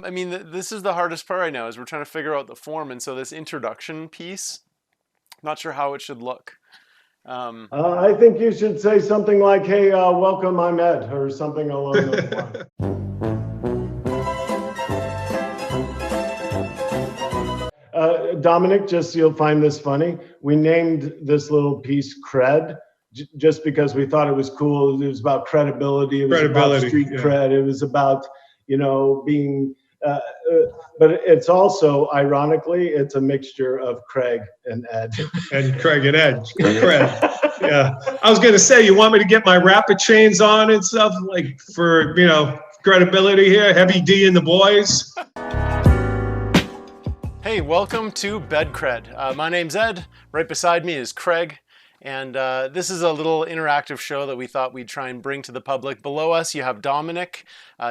I mean, this is the hardest part right now is we're trying to figure out the form. And so this introduction piece, not sure how it should look. I think you should say something like, hey, welcome, I'm Ed, or something along those lines. Dominic, just you'll find this funny. We named this little piece CREd just because we thought it was cool. It was about credibility. It was about street cred. It was about, being, but it's also, ironically, it's a mixture of Craig and Ed. And Craig and Ed, CREd. Yeah. I was going to say, you want me to get my rapid chains on and stuff, like for, credibility here, heavy D in the boys. Hey, welcome to CREd. My name's Ed. Right beside me is Craig. And this is a little interactive show that we thought we'd try and bring to the public. Below us, you have Dominick.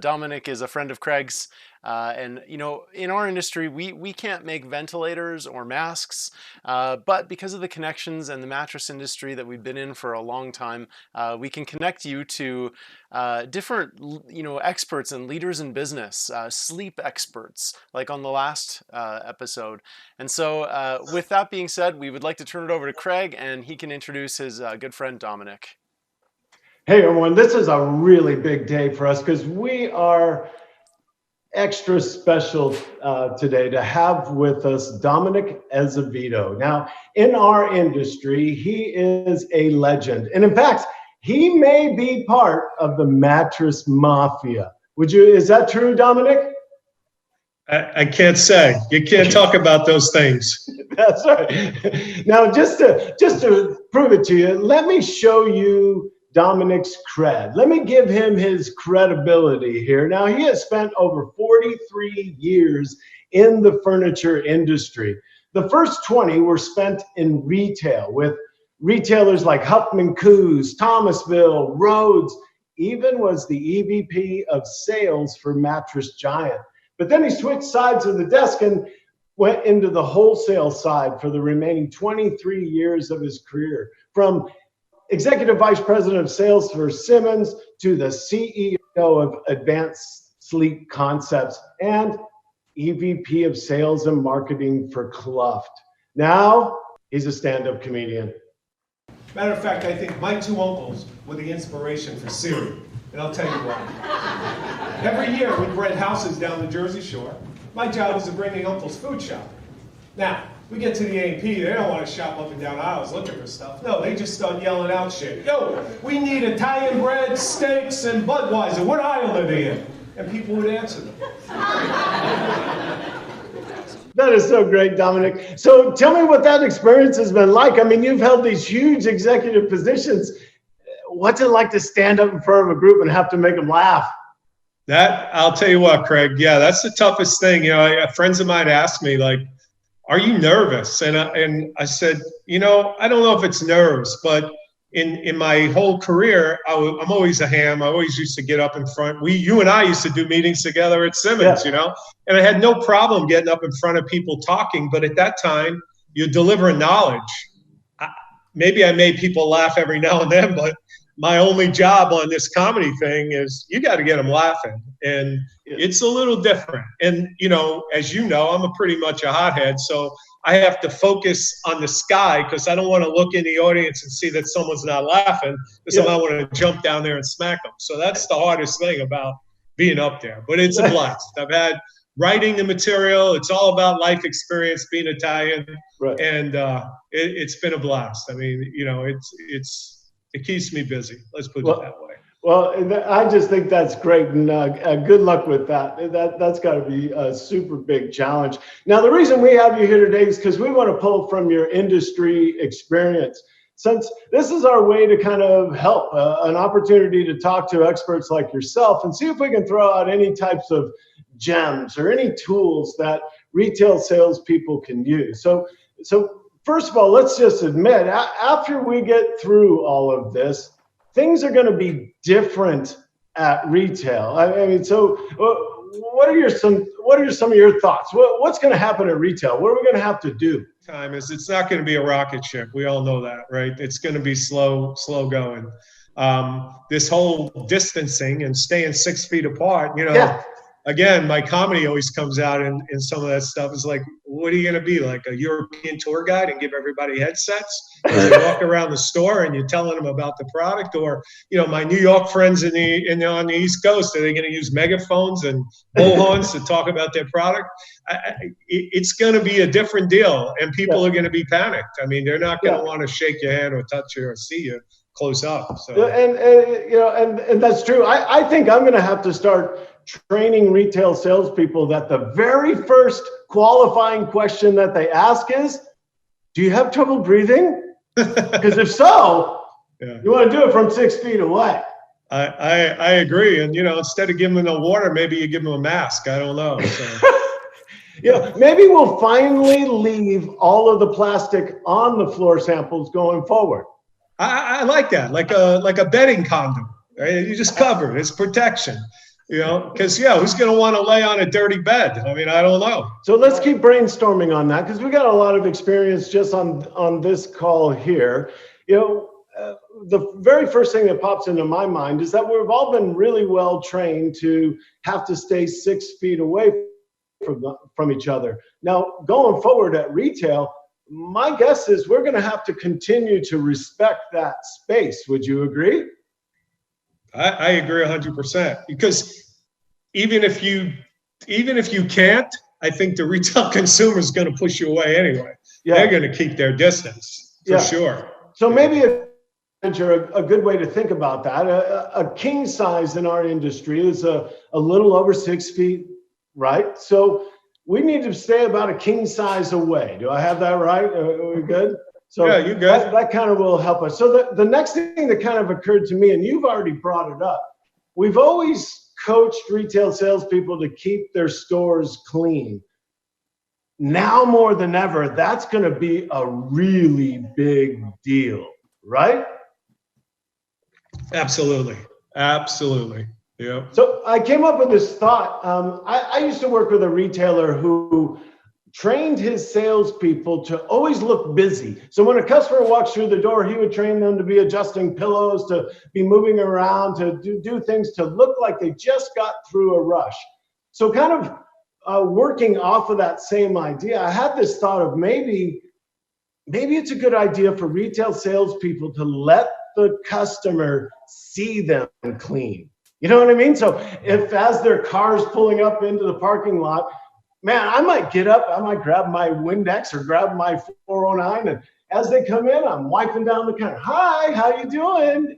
Dominick is a friend of Craig's. And, in our industry, we can't make ventilators or masks, but because of the connections and the mattress industry that we've been in for a long time, we can connect you to different, experts and leaders in business, sleep experts, like on the last episode. And so with that being said, we would like to turn it over to Craig, and he can introduce his good friend, Dominick. Hey, everyone, this is a really big day for us because we are extra special today to have with us Dominick Azevedo. Now, in our industry, he is a legend. And in fact, he may be part of the mattress mafia. Is that true, Dominick? I can't say. You can't talk about those things. That's right. Now, just to prove it to you, let me show you Dominick's CREd. Let me give him his credibility here. Now, he has spent over 43 years in the furniture industry. The first 20 were spent in retail with retailers like Huffman Coos, Thomasville, Rhodes, even was the EVP of sales for Mattress Giant. But then he switched sides of the desk and went into the wholesale side for the remaining 23 years of his career. From Executive Vice President of Sales for Simmons to the CEO of Advanced Sleep Concepts and EVP of Sales and Marketing for Cluft. Now he's a stand-up comedian. Matter of fact, I think my two uncles were the inspiration for CREd, and I'll tell you why. Every year we'd rent houses down the Jersey Shore. My job was to bring the uncles food shopping. Now, we get to the A&P, they don't want to shop up and down aisles looking for stuff. No, they just start yelling out shit. Yo, we need Italian bread, steaks, and Budweiser. What aisle are they in? And people would answer them. That is so great, Dominick. So tell me what that experience has been like. I mean, you've held these huge executive positions. What's it like to stand up in front of a group and have to make them laugh? I'll tell you what, Craig. Yeah, that's the toughest thing. Friends of mine ask me, like, are you nervous? And I said, I don't know if it's nerves, but in my whole career, I'm always a ham. I always used to get up in front. You and I used to do meetings together at Simmons, and I had no problem getting up in front of people talking. But at that time, you're delivering knowledge. Maybe I made people laugh every now and then, but my only job on this comedy thing is you got to get them laughing. And it's a little different. And, as you know, I'm pretty much a hothead. So I have to focus on the sky because I don't want to look in the audience and see that someone's not laughing because I want to jump down there and smack them. So that's the hardest thing about being up there. But it's a blast. I've had writing the material. It's all about life experience, being Italian. Right. And it's been a blast. I mean, it keeps me busy. Let's put it that way. Well, I just think that's great, and good luck with that. That's got to be a super big challenge. Now, the reason we have you here today is because we want to pull from your industry experience. Since this is our way to kind of help, an opportunity to talk to experts like yourself and see if we can throw out any types of gems or any tools that retail salespeople can use. So first of all, let's just admit, after we get through all of this, things are going to be different at retail. I mean, so what are some of your thoughts? What's going to happen at retail? What are we going to have to do? It's not going to be a rocket ship. We all know that, right? It's going to be slow going. This whole distancing and staying 6 feet apart, again, my comedy always comes out in some of that stuff. It's like, what are you going to be, like a European tour guide and give everybody headsets as they walk around the store and you're telling them about the product? Or, my New York friends on the East Coast, are they going to use megaphones and bullhorns to talk about their product? It's going to be a different deal, and people are going to be panicked. I mean, they're not going to want to shake your hand or touch you or see you close up. So and that's true. I think I'm going to have to start training retail salespeople that the very first qualifying question that they ask is, do you have trouble breathing? Because if so, you want to do it from 6 feet away. I agree. And, instead of giving them the water, maybe you give them a mask. I don't know. So. Maybe we'll finally leave all of the plastic on the floor samples going forward. I like that, like a bedding condom. Right? You just cover it. It's protection. Because who's going to want to lay on a dirty bed? I mean, I don't know. So let's keep brainstorming on that, because we got a lot of experience just on this call here. The very first thing that pops into my mind is that we've all been really well trained to have to stay 6 feet away from each other. Now, going forward at retail, my guess is we're going to have to continue to respect that space. Would you agree? I agree 100%, because even if you can't, I think the retail consumer is going to push you away anyway. They're going to keep their distance for sure. So maybe a good way to think about that, a king size in our industry is a little over 6 feet, right? So we need to stay about a king size away. Do I have that right? Are we good? So yeah, you're good. That kind of will help us. So the next thing that kind of occurred to me, and you've already brought it up, we've always coached retail salespeople to keep their stores clean. Now more than ever, that's going to be a really big deal, right? Absolutely. Yeah. So I came up with this thought. I used to work with a retailer who trained his salespeople to always look busy. So when a customer walks through the door, he would train them to be adjusting pillows, to be moving around, to do things to look like they just got through a rush. So kind of working off of that same idea, I had this thought of maybe it's a good idea for retail salespeople to let the customer see them clean. You know what I mean? So if as their car's pulling up into the parking lot, man, I might get up, I might grab my Windex or grab my 409, and as they come in, I'm wiping down the counter. Hi, how you doing?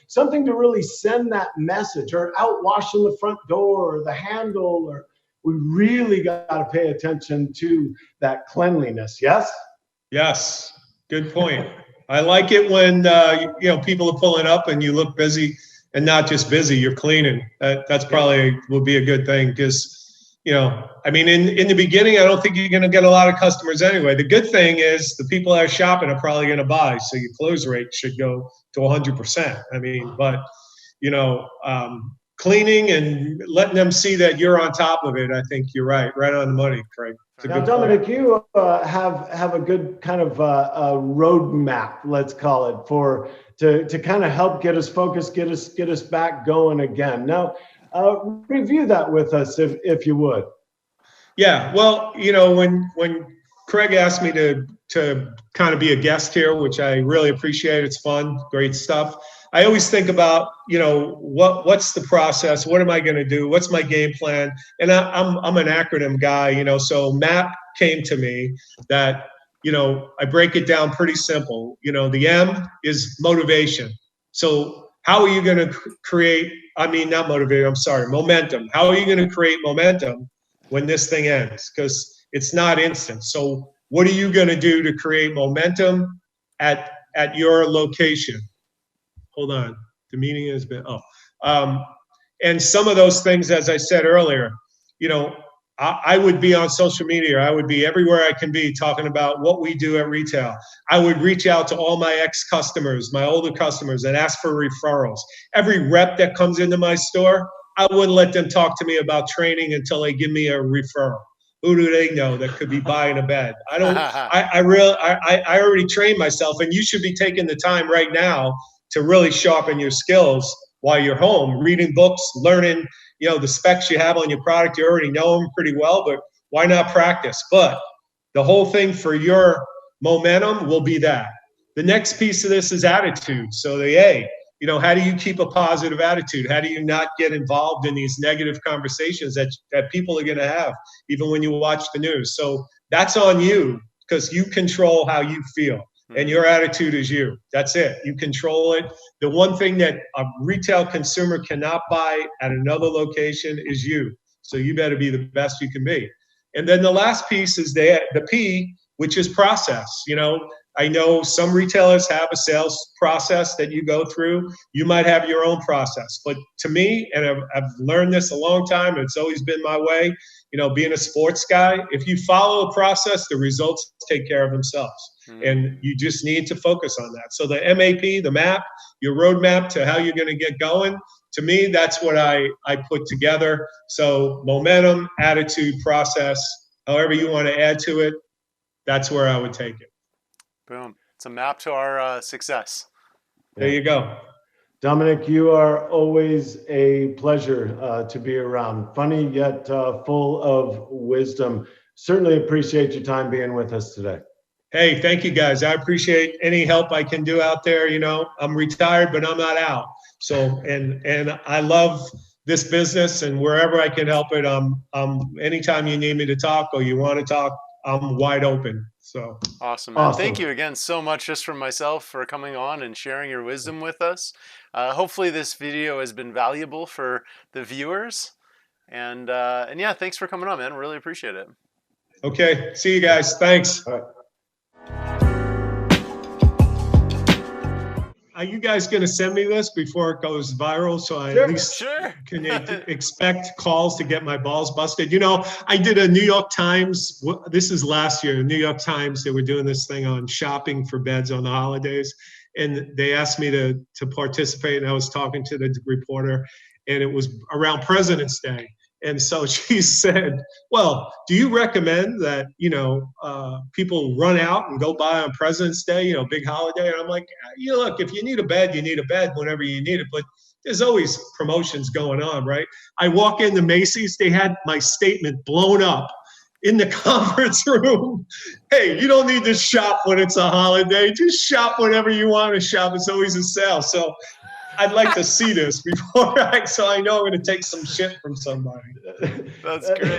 Something to really send that message, or out washing the front door or the handle, or we really got to pay attention to that cleanliness. Yes? Yes. Good point. I like it when, people are pulling up and you look busy, and not just busy, you're cleaning. That's probably will be a good thing, because in the beginning, I don't think you're going to get a lot of customers anyway. The good thing is the people that are shopping are probably going to buy, so your close rate should go to 100%. But cleaning and letting them see that you're on top of it, I think you're right on the money, Craig. Now, Dominick, you have a good kind of a roadmap, let's call it, to kind of help get us focused, get us back going again. Now, review that with us, if you would. Yeah, well, when Craig asked me to kind of be a guest here, which I really appreciate, it's fun, great stuff. I always think about, what's the process? What am I going to do? What's my game plan? And I'm an acronym guy, so MAP came to me that, I break it down pretty simple. The M is motivation. So how are you going to create, not motivate, momentum. How are you going to create momentum when this thing ends? Because it's not instant. So what are you going to do to create momentum at your location? Hold on. The meeting has been, and some of those things, as I said earlier, I would be on social media. I would be everywhere I can be talking about what we do at retail. I would reach out to all my ex-customers, my older customers, and ask for referrals. Every rep that comes into my store, I wouldn't let them talk to me about training until they give me a referral. Who do they know that could be buying a bed? I already trained myself, and you should be taking the time right now to really sharpen your skills while you're home, reading books, learning, the specs you have on your product, you already know them pretty well, but why not practice? But the whole thing for your momentum will be that. The next piece of this is attitude. So how do you keep a positive attitude? How do you not get involved in these negative conversations that people are going to have, even when you watch the news? So that's on you, because you control how you feel, and your attitude is you. That's it. You control it. The one thing that a retail consumer cannot buy at another location is you. So you better be the best you can be. And then the last piece is the P, which is process. I know some retailers have a sales process that you go through. You might have your own process. But to me, and I've learned this a long time, and it's always been my way, being a sports guy, if you follow a process, the results take care of themselves. And you just need to focus on that. So the MAP, the map, your roadmap to how you're going to get going, to me, that's what I put together. So momentum, attitude, process, however you want to add to it, that's where I would take it. Boom. It's a map to our success. There you go. Dominick, you are always a pleasure to be around. Funny, yet full of wisdom. Certainly appreciate your time being with us today. Hey, thank you guys. I appreciate any help I can do out there. I'm retired, but I'm not out. So, and I love this business, and wherever I can help it, anytime you need me to talk or you want to talk, I'm wide open. So awesome, man. Awesome. Thank you again so much, just from myself, for coming on and sharing your wisdom with us. Hopefully this video has been valuable for the viewers. And yeah, thanks for coming on, man. Really appreciate it. Okay. See you guys. Thanks. All right. Are you guys going to send me this before it goes viral, so I at least can expect calls to get my balls busted? I did a New York Times, this is last year, New York Times, they were doing this thing on shopping for beds on the holidays, and they asked me to participate, and I was talking to the reporter, and it was around President's Day. And so she said, well, do you recommend that, people run out and go buy on President's Day, big holiday? And I'm like, look, if you need a bed, you need a bed whenever you need it. But there's always promotions going on, right? I walk into Macy's, they had my statement blown up in the conference room. Hey, you don't need to shop when it's a holiday. Just shop whenever you want to shop. It's always a sale. So I'd like to see this before so I know I'm going to take some shit from somebody. That's great.